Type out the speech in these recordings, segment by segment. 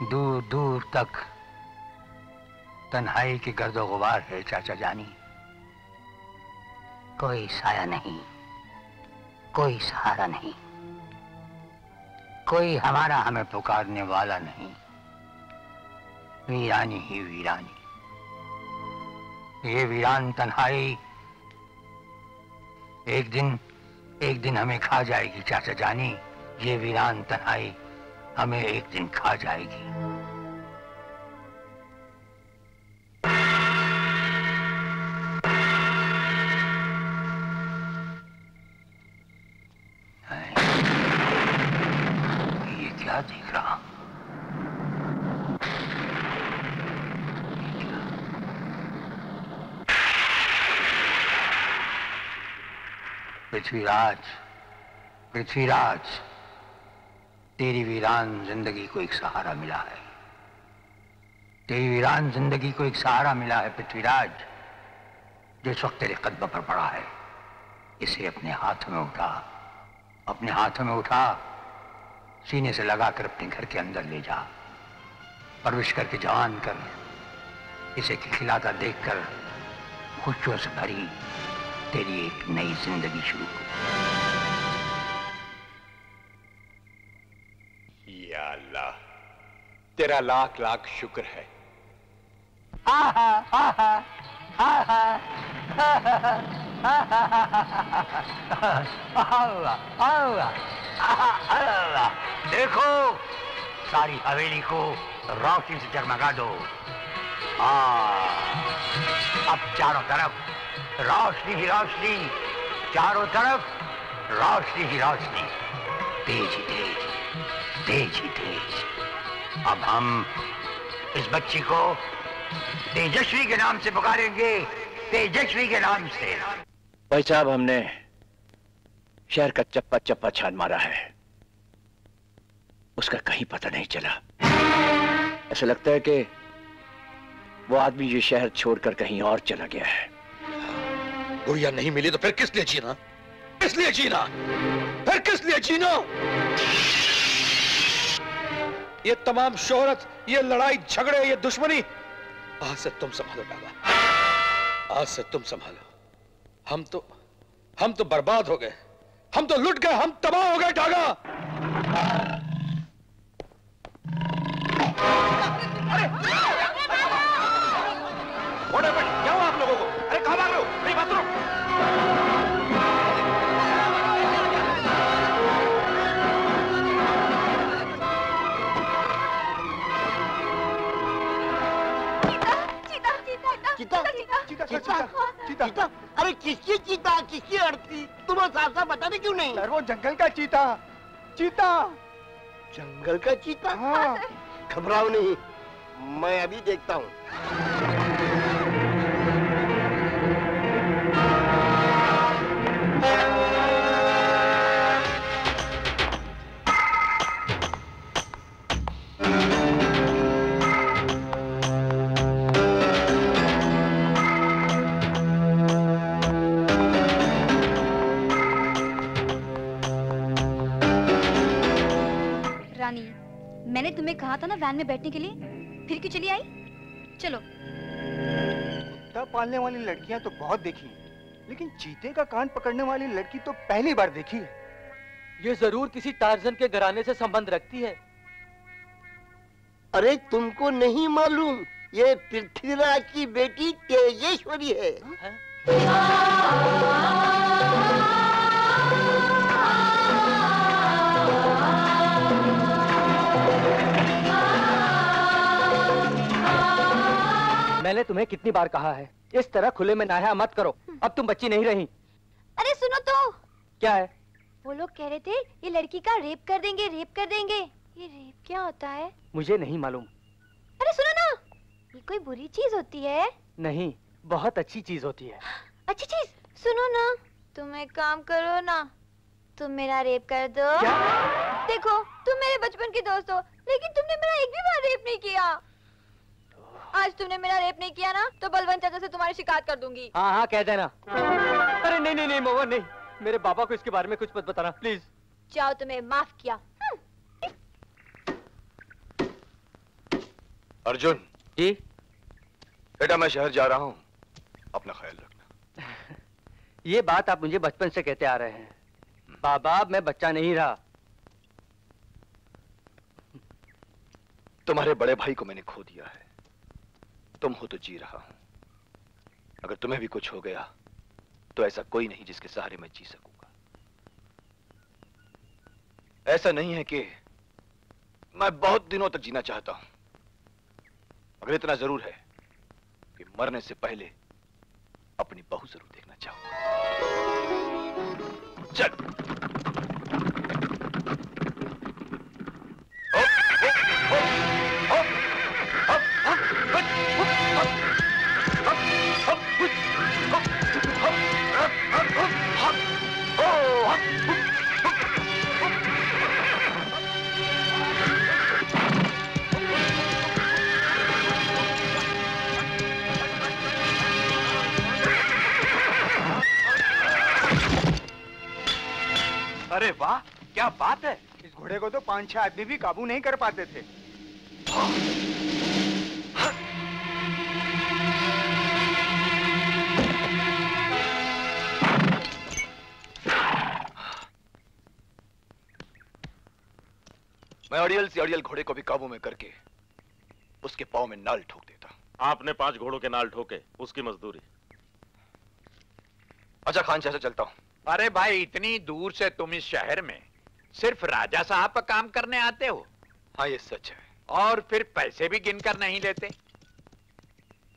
दूर दूर तक तन्हाई की गर्दो गुबार है चाचा जानी। कोई साया नहीं, कोई सहारा नहीं, कोई हमारा हमें पुकारने वाला नहीं। वीरानी ही वीरानी। ये वीरान तन्हाई एक दिन हमें खा जाएगी चाचा जानी। ये वीरान तन्हाई हमें एक दिन खा जाएगी। ये क्या देख रहा? पृथ्वीराज, पृथ्वीराज, तेरी वीरान जिंदगी को एक सहारा मिला है। तेरी वीरान जिंदगी को एक सहारा मिला है पृथ्वीराज, जो इस वक्त तेरे कदम पर पड़ा है। इसे अपने हाथ में उठा, अपने हाथों में उठा, सीने से लगाकर अपने घर के अंदर ले जा। परवरिश करके जवान कर, इसे खिलखिलाता देखकर खुशियों से भरी तेरी एक नई जिंदगी शुरू हो। या अल्लाह, तेरा लाख लाख शुक्र है। आहा, आहा, आहा, आहा, देखो सारी हवेली को रोशनी से जगमगा दो। अब चारों तरफ रोशनी ही रोशनी, चारों तरफ रोशनी ही रोशनी, तेज ही तेज, तेज ही तेज। अब हम इस बच्ची को तेजस्वी के नाम से पुकारेंगे, तेजस्वी के नाम से। भाई साहब, हमने शहर का चप्पा चप्पा छान मारा है, उसका कहीं पता नहीं चला। ऐसा लगता है कि वो आदमी ये शहर छोड़कर कहीं और चला गया है। गुड़िया नहीं मिली तो फिर किस लिए जीना? किस लिए जीना? फिर किस लिए जीना? ये तमाम शोहरत, ये लड़ाई झगड़े, ये दुश्मनी, आज से तुम संभालो डागा, आज से तुम संभालो। हम तो बर्बाद हो गए, हम तो लुट गए, हम तबाह हो गए डागा। क्या हुआ आप लोगों को? अरे कहां भाग रहे हो? नहीं बात सुनो। चीता? अरे किसकी चीता, किसकी अड़ती? तुम्हें साफ साफ बताने क्यों नहीं? वो जंगल का चीता। चीता? जंगल का चीता? हाँ। घबराओ नहीं, मैं अभी देखता हूँ। मैंने तुम्हें कहा था ना वैन में बैठने के लिए, फिर क्यों चली आई? चलो। कुत्ता पालने वाली लड़कियां तो बहुत देखी, लेकिन चीते का कान पकड़ने वाली लड़की तो पहली बार देखी है। ये जरूर किसी टार्जन के घराने से संबंध रखती है। अरे तुमको नहीं मालूम, ये पृथ्वीराज की बेटी तेजेश्वरी है। मैंने तुम्हें कितनी बार कहा है, इस तरह खुले में नहाया मत करो। अब तुम बच्ची नहीं रही। अरे सुनो तो। क्या है? वो लोग कह रहे थे ये लड़की का रेप कर देंगे, रेप कर देंगे। ये रेप क्या होता है? मुझे नहीं मालूम। अरे सुनो ना, ये कोई बुरी चीज होती है? नहीं, बहुत अच्छी चीज होती है। अच्छी चीज? सुनो ना, तुम एक काम करो ना, तुम मेरा रेप कर दो। क्या? देखो तुम मेरे बचपन की दोस्त हो, लेकिन तुमने मेरा एक भी बार रेप नहीं किया। आज तुमने मेरा रेप नहीं किया ना, तो बलवंत चाचा से तुम्हारी शिकायत कर दूंगी। हाँ हाँ कह देना। अरे नहीं नहीं नहीं मोहन नहीं, मेरे बाबा को इसके बारे में कुछ मत बताना प्लीज। जाओ, तुम्हें माफ किया। अर्जुन जी बेटा, मैं शहर जा रहा हूं, अपना ख्याल रखना। ये बात आप मुझे बचपन से कहते आ रहे हैं। बाबा, मैं बच्चा नहीं रहा। तुम्हारे बड़े भाई को मैंने खो दिया है, तुम हो तो जी रहा हूं। अगर तुम्हें भी कुछ हो गया तो ऐसा कोई नहीं जिसके सहारे मैं जी सकूंगा। ऐसा नहीं है कि मैं बहुत दिनों तक जीना चाहता हूं, मगर इतना जरूर है कि मरने से पहले अपनी बहू जरूर देखना चाहूंगा। चल। अरे वाह, क्या बात है। इस घोड़े को तो 5-6 आदमी भी काबू नहीं कर पाते थे। मैं अड़ियल से अड़ियल घोड़े को भी काबू में करके उसके पांव में नाल ठोक देता। आपने 5 घोड़ों के नाल ठोके, उसकी मजदूरी। अच्छा खान चाचा, चलता हूं। अरे भाई, इतनी दूर से तुम इस शहर में सिर्फ राजा साहब का काम करने आते हो? हाँ, ये सच है। और फिर पैसे भी गिनकर नहीं लेते?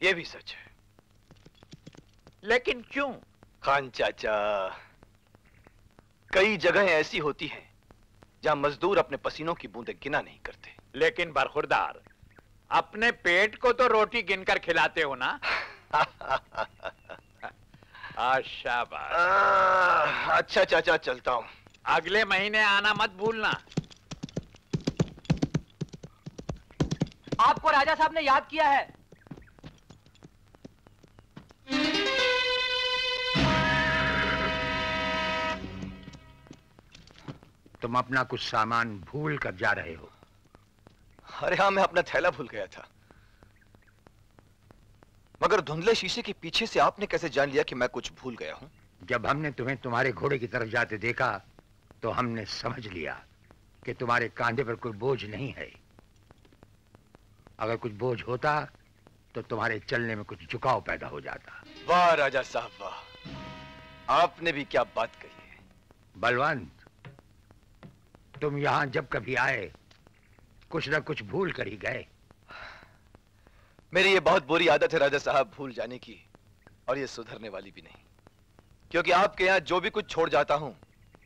ये भी सच है। लेकिन क्यों? खान चाचा, कई जगहें ऐसी होती हैं जहां मजदूर अपने पसीनों की बूंदें गिना नहीं करते। लेकिन बरखुरदार, अपने पेट को तो रोटी गिनकर खिलाते हो ना? शाबाश। अच्छा चाचा, चलता हूं। अगले महीने आना मत भूलना। आपको राजा साहब ने याद किया है। तुम अपना कुछ सामान भूल कर जा रहे हो। अरे हाँ, मैं अपना थैला भूल गया था। मगर धुंधले शीशे के पीछे से आपने कैसे जान लिया कि मैं कुछ भूल गया हूं? जब हमने तुम्हें तुम्हारे घोड़े की तरफ जाते देखा तो हमने समझ लिया कि तुम्हारे कांधे पर कोई बोझ नहीं है। अगर कुछ बोझ होता तो तुम्हारे चलने में कुछ झुकाव पैदा हो जाता। वाह राजा साहब, वाह, आपने भी क्या बात कही है। बलवंत, तुम यहां जब कभी आए कुछ न कुछ भूल कर ही गए। मेरी ये बहुत बुरी आदत है राजा साहब, भूल जाने की, और ये सुधरने वाली भी नहीं, क्योंकि आपके यहाँ जो भी कुछ छोड़ जाता हूं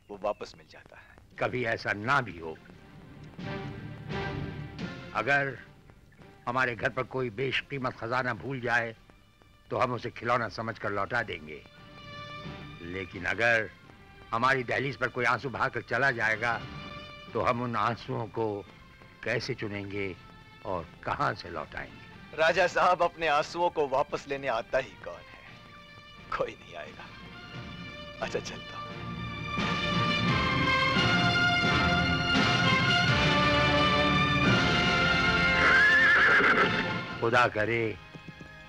वो वापस मिल जाता है। कभी ऐसा ना भी हो। अगर हमारे घर पर कोई बेशकीमत खजाना भूल जाए तो हम उसे खिलौना समझकर लौटा देंगे, लेकिन अगर हमारी दहलीज पर कोई आंसू बहाकर चला जाएगा तो हम उन आंसुओं को कैसे चुनेंगे और कहां से लौटाएंगे? राजा साहब, अपने आंसुओं को वापस लेने आता ही कौन है? कोई नहीं आएगा। अच्छा, चलता हूं। खुदा करे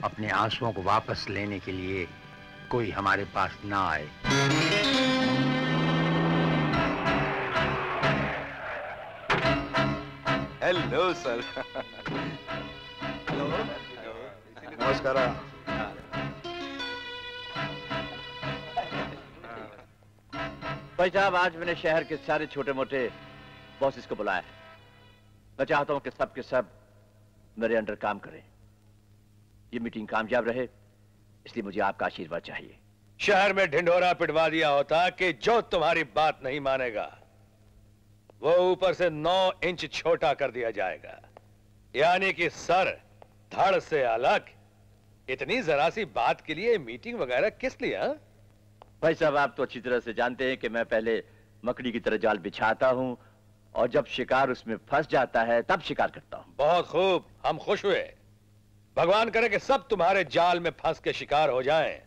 अपने आंसुओं को वापस लेने के लिए कोई हमारे पास ना आए। Hello sir. हेलो, नमस्कार। भाई साहब, आज मैंने शहर के सारे छोटे मोटे बॉसेस को बुलाया है। मैं चाहता हूं कि सब के सब मेरे अंडर काम करें। ये मीटिंग कामयाब रहे, इसलिए मुझे आपका आशीर्वाद चाहिए। शहर में ढिंढोरा पिटवा दिया होता कि जो तुम्हारी बात नहीं मानेगा वो ऊपर से 9 इंच छोटा कर दिया जाएगा, यानी कि सर धड़ से अलग। इतनी जरा सी बात के लिए मीटिंग वगैरह किस लिए? हा? भाई साहब, आप तो अच्छी तरह से जानते हैं कि मैं पहले मकड़ी की तरह जाल बिछाता हूं और जब शिकार उसमें फंस जाता है तब शिकार करता हूं। बहुत खूब, हम खुश हुए। भगवान करे कि सब तुम्हारे जाल में फंस के शिकार हो जाएं,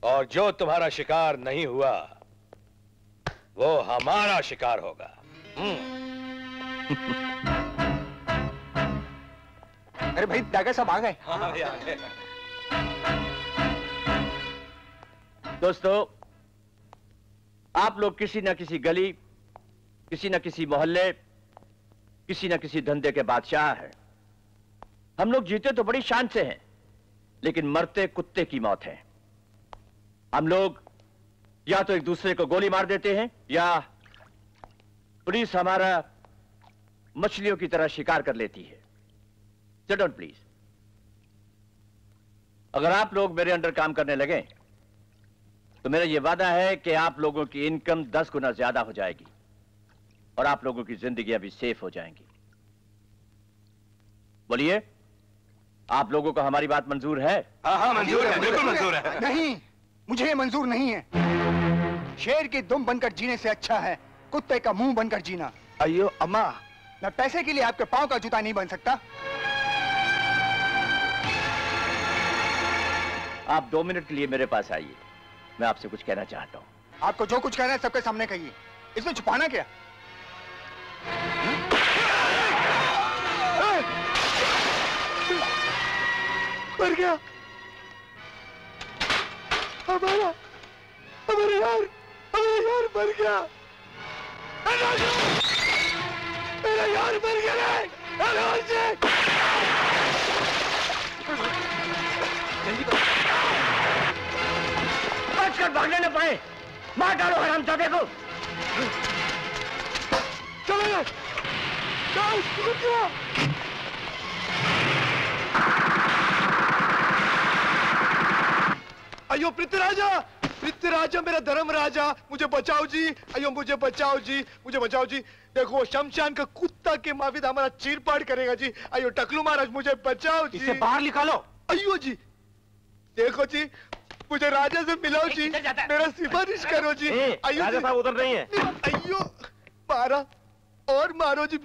और जो तुम्हारा शिकार नहीं हुआ वो हमारा शिकार होगा। अरे भाई टाइगर साहब आ गए। दोस्तों, आप लोग किसी न किसी गली, किसी न किसी मोहल्ले, किसी न किसी धंधे के बादशाह हैं। हम लोग जीते तो बड़ी शान से हैं, लेकिन मरते कुत्ते की मौत है। हम लोग या तो एक दूसरे को गोली मार देते हैं, या पुलिस हमारा मछलियों की तरह शिकार कर लेती है। Sit down please. अगर आप लोग मेरे अंडर काम करने लगे तो मेरा यह वादा है कि आप लोगों की इनकम 10 गुना ज्यादा हो जाएगी और आप लोगों की जिंदगियां भी सेफ हो जाएंगी। बोलिए, आप लोगों को हमारी बात मंजूर है? हाँ मंजूर है, बिल्कुल मंजूर है। नहीं, मुझे मंजूर नहीं है। शेर की दुम बनकर जीने से अच्छा है कुत्ते का मुंह बनकर जीना। अयो अम्मा, मैं पैसे के लिए आपके पांव का जूता नहीं बन सकता। आप 2 मिनट के लिए मेरे पास आइए, मैं आपसे कुछ कहना चाहता हूं। आपको जो कुछ कहना है सबके सामने कहिए, इसमें छुपाना क्या? मर गया हमारा यार मर गया। मेरा यार मर गया रे। बचकर भागने न पाए, मार डालो हरामजादे को। चलो अयो पृथ्वीराजा मेरा धर्म राजा, मुझे बचाओ जी। अयो मुझे बचाओ जी, मुझे बचाओ जी। देखो शमशान का कुत्ता के माफिद हमारा चीरपाड़ करेगा जी। अयो टकलू महाराज मुझे बचाओ जी। इसे बाहर निकालो। अयो जी, देखो जी, मुझे राजा से मिलाओ जी, मेरा सिफारिश करो जी। अयो राजा साहब उधर नहीं है। अयो मारा और मारो जी,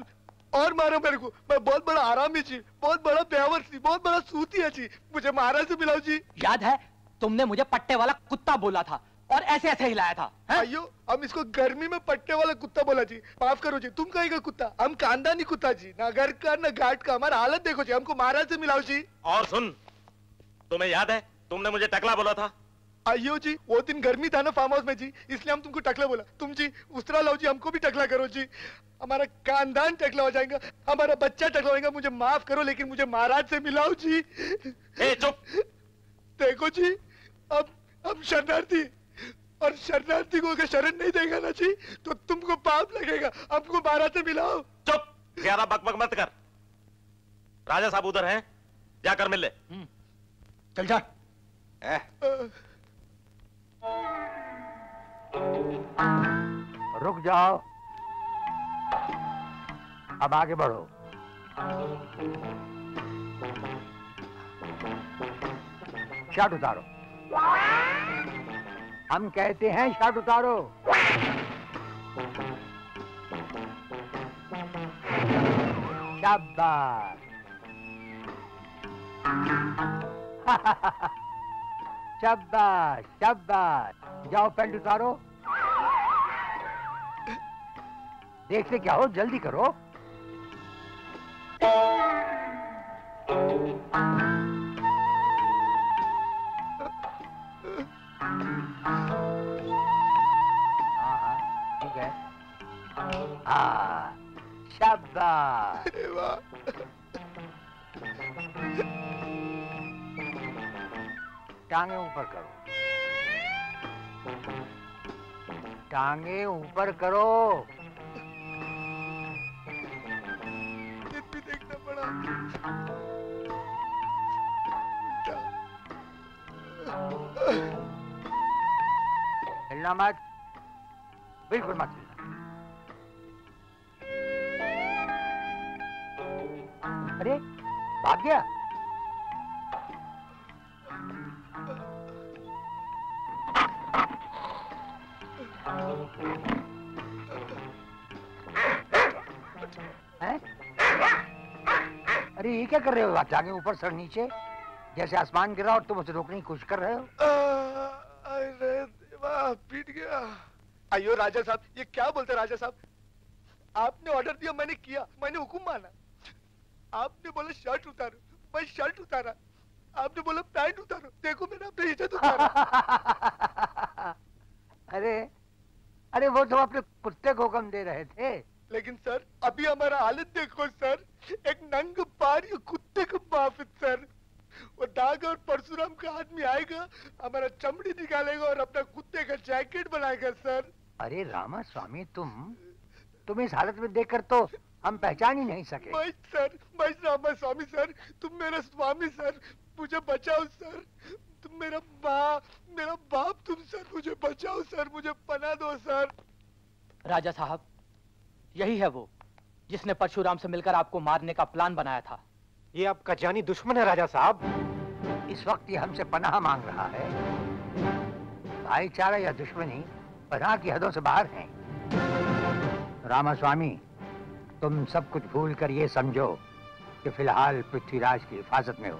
और मारो मेरे को। मैं बहुत बड़ा आरामी जी, बहुत बड़ा प्यावर जी, बहुत बड़ा सूती है जी। मुझे महाराज से मिलाओ जी। याद है तुमने मुझे पट्टे वाला कुत्ता बोला था और ऐसे ऐसे हिलाया था। अयो हम इसको गर्मी में पट्टे वाला कुत्ता बोला जी। माफ करो जी, तुम कहीं का कुत्ता, हम खानदानी कुत्ता जी, ना घर का ना घाट का। हमारा हालत देखो जी, हमको महाराज से मिलाओ जी। और सुन, तुम्हें याद है तुमने मुझे टकला बोला था? अयो जी, वो दिन गर्मी था ना फार्म हाउस में जी, इसलिए हम तुमको टकला बोला। तुम जी उस्तरा लाओ जी, हमको भी टकला करो जी। हमारा खानदान टकला हो जाएगा, हमारा बच्चा टकला होगा। मुझे माफ करो, लेकिन मुझे महाराज से मिलाओ जी। चुप। देखो जी, अब हम शरणार्थी, और शरणार्थी को अगर शरण नहीं देगा ना जी तो तुमको पाप लगेगा। हमको महाराज से मिलाओ। चुप, ज्यादा बकबक मत कर। राजा साहब उधर हैं, जाकर मिल ले। चल जा। रुक जाओ, अब आगे बढ़ो। शर्ट उतारो। हम कहते हैं शर्ट उतारो। शाबाश। शाबाश शाबाश। जाओ पैंट उतारो। देखते क्या हो, जल्दी करो। ठीक है। शाबाश। टांगे ऊपर करो, टांगे ऊपर करो। भी देखना पड़ा। हिलना मत, बिल्कुल मत हिलना। अरे भाग गया। हैं? अरे ये क्या कर रहे हो आप? टांगे ऊपर सर नीचे, जैसे आसमान गिरा और तुम उसे रोकने की कोशिश कर रहे हो। अरे देवा, पीट गया। अयो राजा साहब, ये क्या बोलते राजा साहब? आपने ऑर्डर दिया, मैंने किया, मैंने हुक्म माना। आपने बोला शर्ट उतारो, मैं शर्ट उतारा, आपने बोला पैंट उतारो, देखो मैंने अपनी इज्जत उतारा। अरे अरे वो तो अपने कुत्ते को हुक्म दे रहे थे। लेकिन सर अभी हमारा हालत देखो सर, एक नंग पारी कुत्ते को माफिक सर। वो दाग और परशुराम का आदमी आएगा, हमारा चमड़ी निकालेगा और अपना कुत्ते का जैकेट बनाएगा सर। अरे रामा स्वामी, तुम इस हालत में देखकर तो हम पहचान ही नहीं सके। मैं रामा स्वामी सर, तुम मेरा स्वामी सर, मुझे बचाओ सर। तुम मेरा बाप तुम सर, मुझे बचाओ सर, मुझे पनाह दो सर। राजा साहब, यही है वो जिसने परशुराम से मिलकर आपको मारने का प्लान बनाया था। ये आपका जानी दुश्मन है राजा साहब। इस वक्त ये हमसे पनाह मांग रहा है। भाईचारा या दुश्मनी पनाह की हदों से बाहर है। रामास्वामी, तुम सब कुछ भूल कर ये समझो कि फिलहाल पृथ्वीराज की हिफाजत में हो।